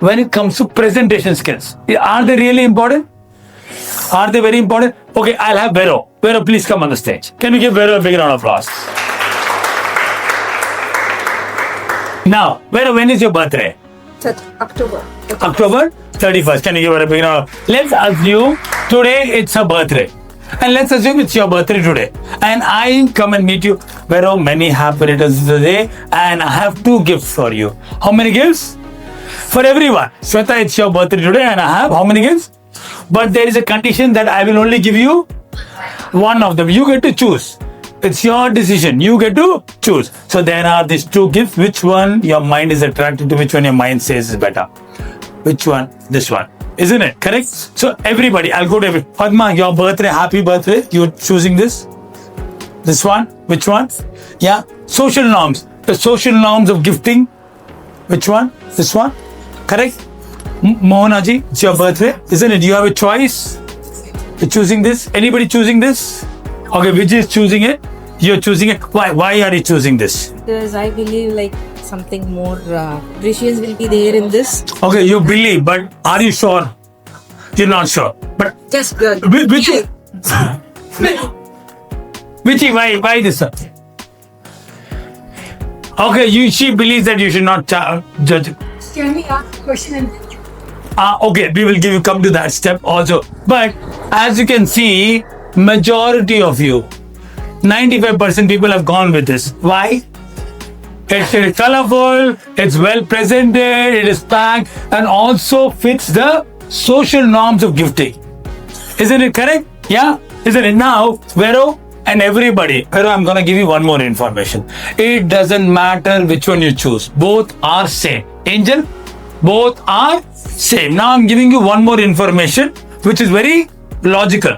when it comes to presentation skills. Are they really important? Are they very important? Okay, I'll have Vero. Vero, please come on the stage. Can we give Vero a big round of applause? Now, Vero, when is your birthday? October. October 31st. Can you give her a big round? Let's assume today it's her birthday. And let's assume it's your birthday today. And I come and meet you. Vero, many happy returns today. And I have 2 gifts for you. How many gifts? For everyone. Sweta, it's your birthday today and I have how many gifts? But there is a condition that I will only give you one of them. You get to choose. It's your decision. You get to choose. So there are these 2 gifts. Which one your mind is attracted to? Which one your mind says is better? Which one? This one. Isn't it? Correct? So everybody, I'll go to everybody. Padma, your birthday, happy birthday. You're choosing this? This one? Which one? Yeah. Social norms. The social norms of gifting. Which one? This one? Correct? Mohonaji, it's your birthday. Isn't it? You have a choice. You're choosing this. Anybody choosing this? Okay, Vijay is choosing it. You're choosing it. Why? Why are you choosing this? Because I believe like something more precious will be there in this. Okay, you believe, but are you sure? You're not sure. But Just Vijay, Vijay, why this? Okay, she believes that you should not judge. Can we ask a question? Okay, we will come to that step also. But as you can see, majority of you, 95% people have gone with this. Why? It's colorful, it's well presented, it is packed, and also fits the social norms of gifting. Isn't it correct? Yeah? Isn't it? Now, Vero and everybody, Vero, I'm gonna give you one more information. It doesn't matter which one you choose. Both are same. Angel, both are same. Now I'm giving you one more information, which is very logical.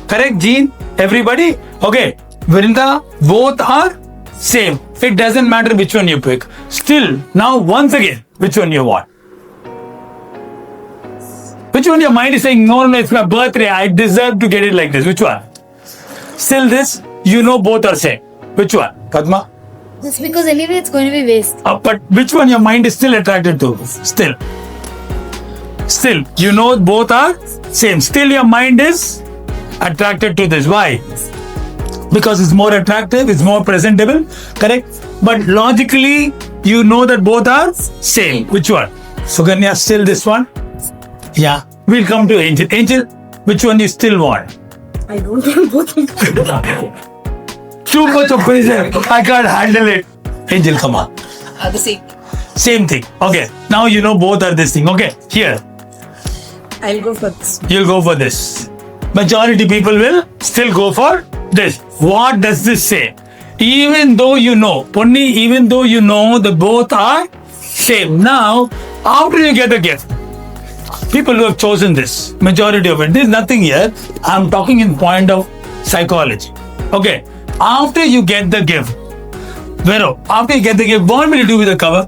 Correct, Jean? Everybody? Okay. Vrinda, both are same. It doesn't matter which one you pick. Still, now once again, which one you want? Which one your mind is saying, no, it's my birthday, I deserve to get it like this. Which one? Still this, you know both are same. Which one? Padma? Just because anyway it's going to be waste. But which one your mind is still attracted to? Still, you know both are same. Still your mind is attracted to this. Why? Because it's more attractive, it's more presentable, correct? But logically, you know that both are same. Which one? Suganya, still this one? Yeah. We'll come to Angel. Angel, which one you still want? I don't want both. Too much of pressure. I can't handle it. Angel, come on. The same. Same thing. Okay. Now you know both are this thing. Okay. Here. I'll go for this. You'll go for this. Majority people will still go for this. What does this say? Even though you know, Ponni, even though you know the both are same. Now, after you get the gift, people who have chosen this, majority of it, there's nothing here. I'm talking in point of psychology. Okay. After you get the gift, Vero, after you get the gift, what will you do with the cover?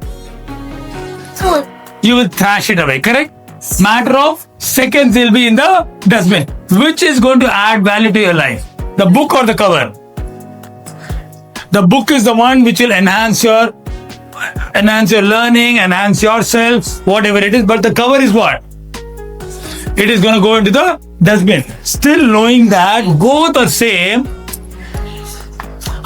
So, You will thrash it away, correct? Matter of seconds, will be in the dustbin. Which is going to add value to your life? The book or the cover? The book is the one which will enhance your learning, enhance yourself, whatever it is. But the cover is what? It is going to go into the dustbin. Still knowing that both are same.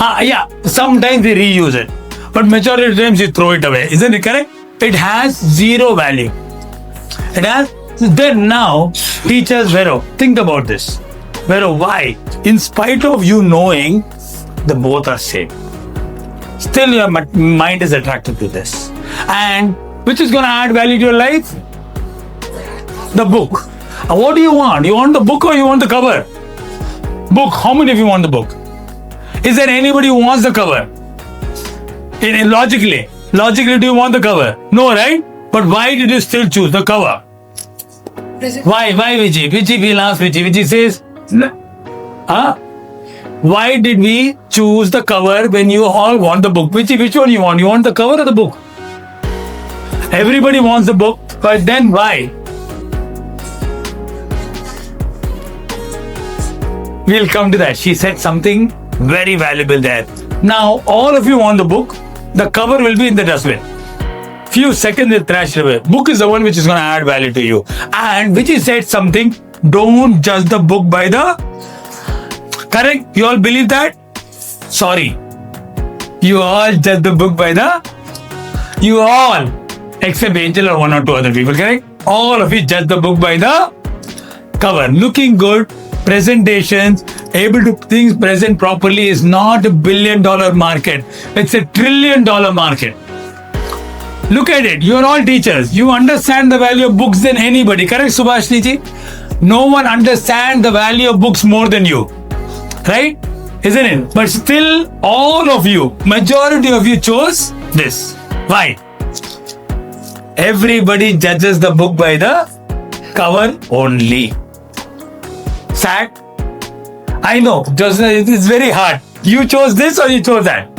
Yeah, sometimes we reuse it. But majority of times you throw it away. Isn't it correct? It has zero value. It has. Then now, teachers, Vero, think about this. Vero, why? In spite of you knowing the both are same, still your mind is attracted to this. And which is going to add value to your life? The book. What do you want? You want the book or you want the cover? Book. How many of you want the book? Is there anybody who wants the cover? Logically, do you want the cover? No, right? But why did you still choose the cover? Why, Vijay? Vijay, we'll ask Vijay. Vijay says, why did we choose the cover when you all want the book? Vijay, which one you want? You want the cover or the book? Everybody wants the book, but then why? We'll come to that. She said something very valuable there. Now, all of you want the book. The cover will be in the dustbin. few seconds will thrash it away. Book is the one which is going to add value to you. And which he said something, don't judge the book by the... Correct? You all believe that? Sorry. You all judge the book by the... You all, except Angel or one or two other people, correct? All of you judge the book by the cover. Looking good, presentations, able to things present properly is not $1 billion market. It's $1 trillion market. Look at it. You are all teachers. You understand the value of books than anybody. Correct, Subhashni ji? No one understands the value of books more than you. Right? Isn't it? But still, all of you, majority of you chose this. Why? Everybody judges the book by the cover only. Sad? I know, it's very hard. You chose this or you chose that.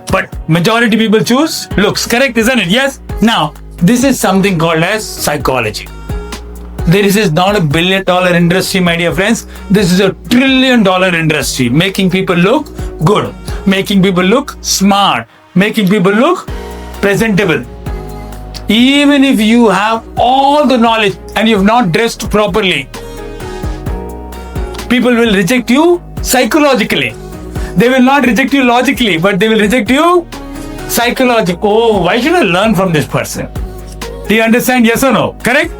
But majority people choose looks. Correct, isn't it? Yes? Now, this is something called as psychology. This is not $1 billion industry, my dear friends. This is $1 trillion industry. Making people look good. Making people look smart. Making people look presentable. Even if you have all the knowledge and you have not dressed properly, people will reject you psychologically. They will not reject you logically, but they will reject you psychologically. Oh, why should I learn from this person? Do you understand? Yes or no? Correct?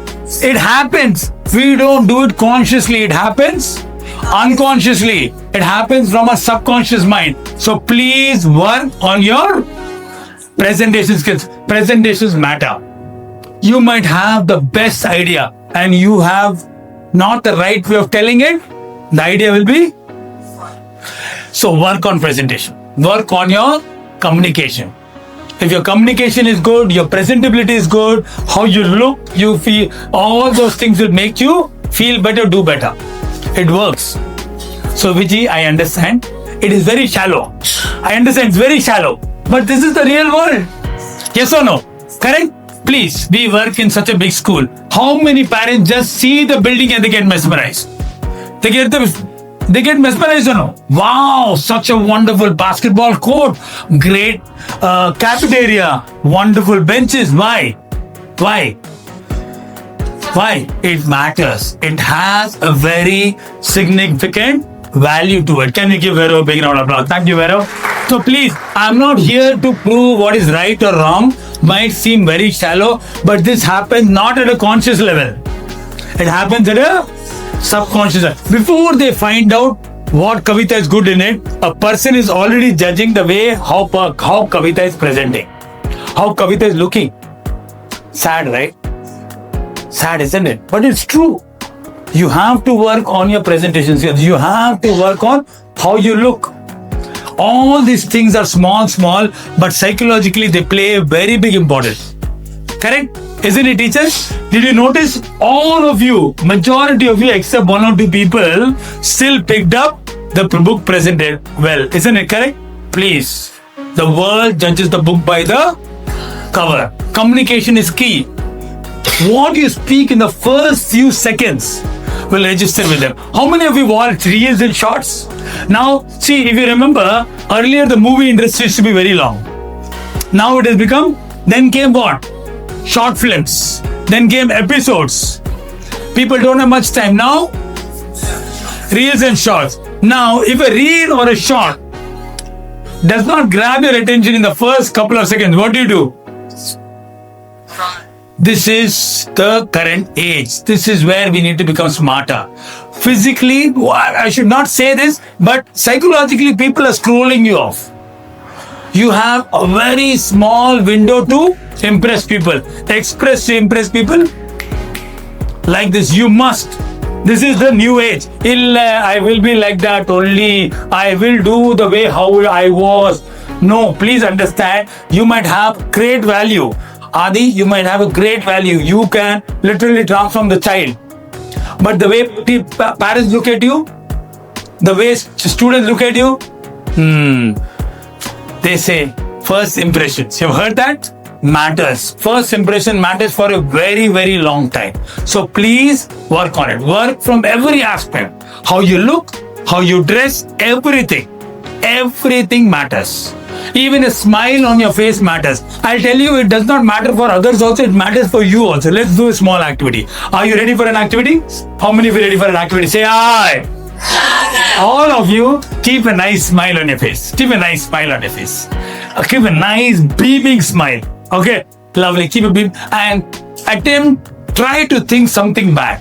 It happens. We don't do it consciously. It happens unconsciously. It happens from a subconscious mind. So please work on your presentation skills. Presentations matter. You might have the best idea and you have not the right way of telling it. The idea will be. So work on presentation. Work on your communication. If your communication is good, your presentability is good, how you look, you feel, all those things will make you feel better, do better. It works. So Vijay, I understand. It is very shallow. I understand it's very shallow. But this is the real world. Yes or no? Correct? Please, we work in such a big school. How many parents just see the building and they get mesmerized? They get mesmerized or no? Wow, such a wonderful basketball court. Great cafeteria. Wonderful benches. Why? It matters. It has a very significant value to it. Can we give Vero a big round of applause? Thank you, Vero. So please, I'm not here to prove what is right or wrong. Might seem very shallow, but this happens not at a conscious level. It happens at a subconscious level. Before they find out what Kavita is good in it, a person is already judging the way how Kavita is presenting, how Kavita is looking. Sad, right? Sad, isn't it? But it's true. You have to work on your presentation skills. You have to work on how you look. All these things are small, but psychologically they play a very big importance. Correct? Isn't it, teachers? Did you notice all of you, majority of you except one or two people, still picked up the book presented well? Isn't it correct? Please. The world judges the book by the cover. Communication is key. What you speak in the first few seconds will register with them. How many of you watch reels and shorts? Now, see, if you remember, earlier the movie industry used to be very long. Now it has become, then came what? Short films. Then came episodes. People don't have much time. Now, reels and shorts. Now, if a reel or a short does not grab your attention in the first couple of seconds, what do? This is the current age. This is where we need to become smarter. Physically, I should not say this, but psychologically, people are scrolling you off. You have a very small window to impress people. Express to impress people. Like this, you must. This is the new age. I will be like that only. I will do the way how I was. No, please understand. You might have great value. Adi, you might have a great value. You can literally transform the child. But the way parents look at you, the way students look at you, they say first impressions. You've heard that? Matters. First impression matters for a very, very long time. So please work on it. Work from every aspect. How you look, how you dress, everything. Everything matters. Even a smile on your face matters. I'll tell you, it does not matter for others also, it matters for you also. Let's do a small activity. Are you ready for an activity? How many of you ready for an activity? Say aye. All of you, keep a nice smile on your face. Keep a nice smile on your face. Keep a nice beaming smile. Okay, lovely. Keep a beam and try to think something bad.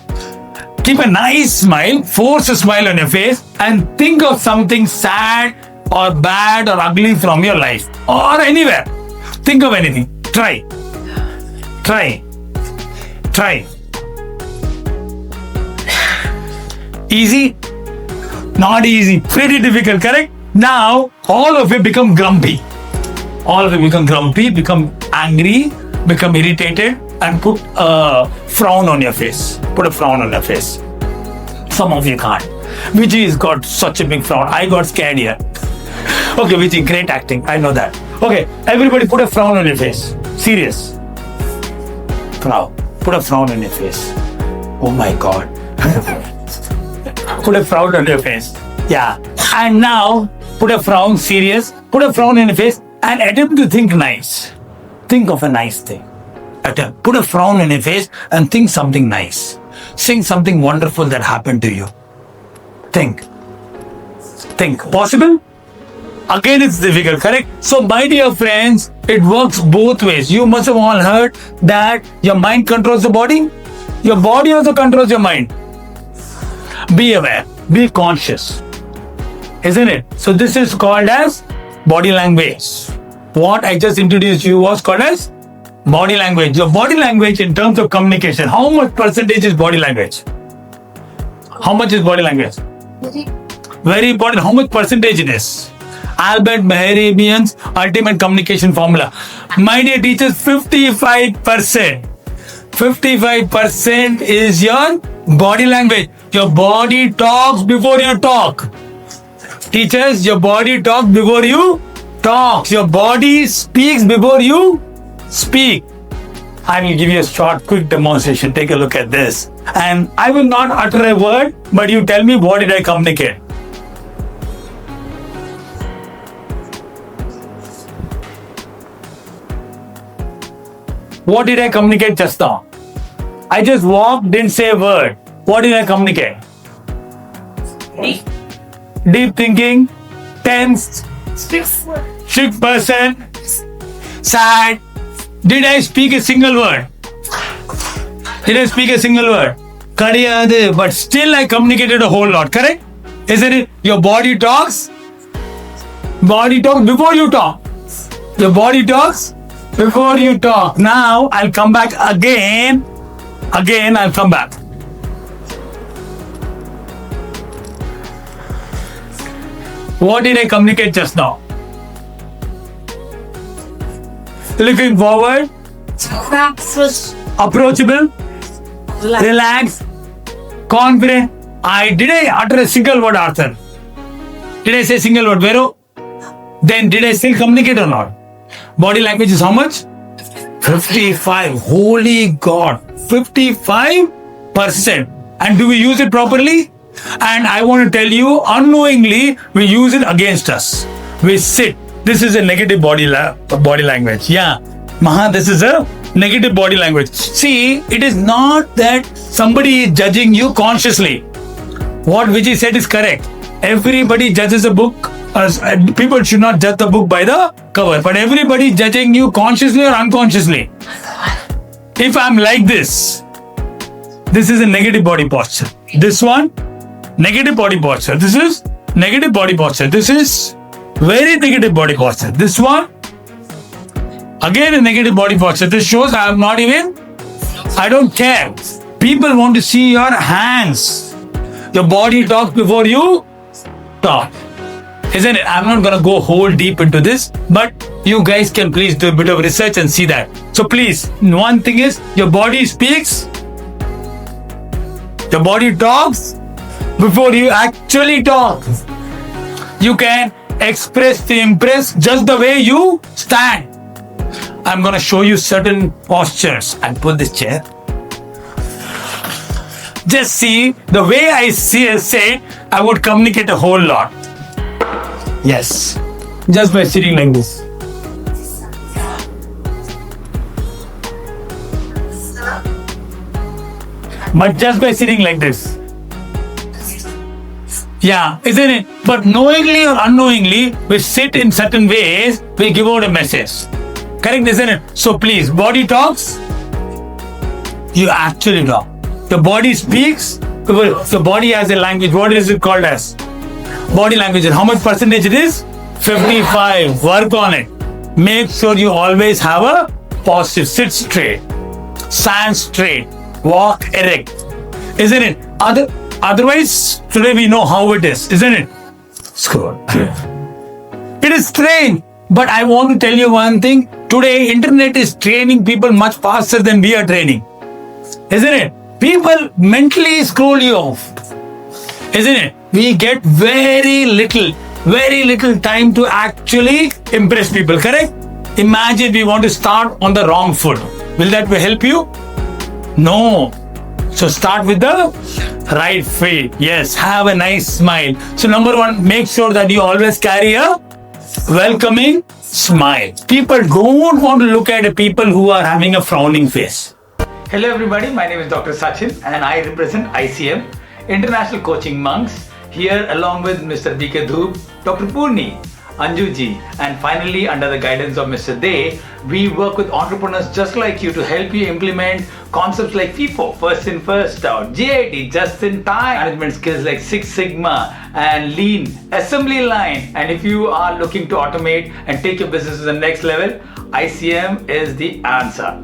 Keep a nice smile, force a smile on your face and think of something sad or bad or ugly from your life or anywhere. Think of anything. Try. Easy? Not easy. Pretty difficult, correct? Now, all of you become grumpy. All of you become grumpy, become angry, become irritated and put a frown on your face. Put a frown on your face. Some of you can't. Vijay has got such a big frown. I got scared here. Okay, Vijay, great acting. I know that. Okay, everybody put a frown on your face. Serious. Frown. Put a frown on your face. Oh my God. Put a frown on your face. Yeah. And now, put a frown, serious. Put a frown on your face and attempt to think nice. Think of a nice thing. Attempt. Put a frown on your face and think something nice. Think something wonderful that happened to you. Think. Possible? Again, it's difficult, correct? So, my dear friends, it works both ways. You must have all heard that your mind controls the body. Your body also controls your mind. Be aware. Be conscious. Isn't it? So, this is called as body language. What I just introduced you was called as body language. Your body language in terms of communication. How much percentage is body language? How much is body language? Very important. How much percentage it is? Albert Mehrabian's ultimate communication formula. My dear teachers, 55%. 55% is your body language. Your body talks before you talk. Teachers, your body talks before you talk. Your body speaks before you speak. I will give you a short, quick demonstration. Take a look at this. And I will not utter a word, but you tell me what did I communicate. What did I communicate just now? I just walked, didn't say a word. What did I communicate? Deep thinking, tense, 6%, sad. Did I speak a single word? Kadiyadu, but still I communicated a whole lot, correct? Isn't it? Your body talks. Body talks before you talk. Your body talks before you talk. Now I'll come back again. I'll come back. What did I communicate just now? Looking forward. Approachable. Relaxed. Confident. Did I utter a single word, Arthur? Did I say single word, Vero? Then did I still communicate or not? Body language is how much? 55. Holy God. 55%. And do we use it properly? And I want to tell you, unknowingly, we use it against us. We sit. This is a negative body language. Yeah. Maha, this is a negative body language. See, it is not that somebody is judging you consciously. What Vijay said is correct. Everybody judges a book. People should not judge the book by the cover. But everybody is judging you consciously or unconsciously. If I'm like this is a negative body posture. This one, negative body posture. This is negative body posture. This is very negative body posture. This one, again a negative body posture. This shows I don't care. People want to see your hands. Your body talks before you talk. Isn't it? I'm not going to go whole deep into this, but you guys can please do a bit of research and see that. So please, one thing is, your body speaks, your body talks before you actually talk. You can express to impress just the way you stand. I'm going to show you certain postures. I'll pull this chair. Just see, the way I say, I would communicate a whole lot. Yes. just by sitting like this. But just by sitting like this. Yeah, isn't it? But knowingly or unknowingly, we sit in certain ways, we give out a message. Correct, isn't it? So please, body talks, you actually talk. The body speaks, the body has a language. What is it called as? Body language. How much percentage it is? 55. Work on it. Make sure you always have a positive. Sit straight. Stand straight. Walk erect. Isn't it? Otherwise, today we know how it is. Isn't it? Screw it. It is strange. But I want to tell you one thing. Today, internet is training people much faster than we are training. Isn't it? People mentally scroll you off. Isn't it? We get very little time to actually impress people, correct? Imagine we want to start on the wrong foot. Will that help you? No. So start with the right feet. Yes, have a nice smile. So number one, make sure that you always carry a welcoming smile. People don't want to look at people who are having a frowning face. Hello everybody, my name is Dr. Sachin and I represent ICM, International Coaching Monks, here along with Mr. DK Dhup, Dr. Poorani, Anju Ji, and finally under the guidance of Mr. Dey, we work with entrepreneurs just like you to help you implement concepts like FIFO, first in, first out, JIT, just in time, management skills like Six Sigma and Lean, assembly line. And if you are looking to automate and take your business to the next level, ICM is the answer.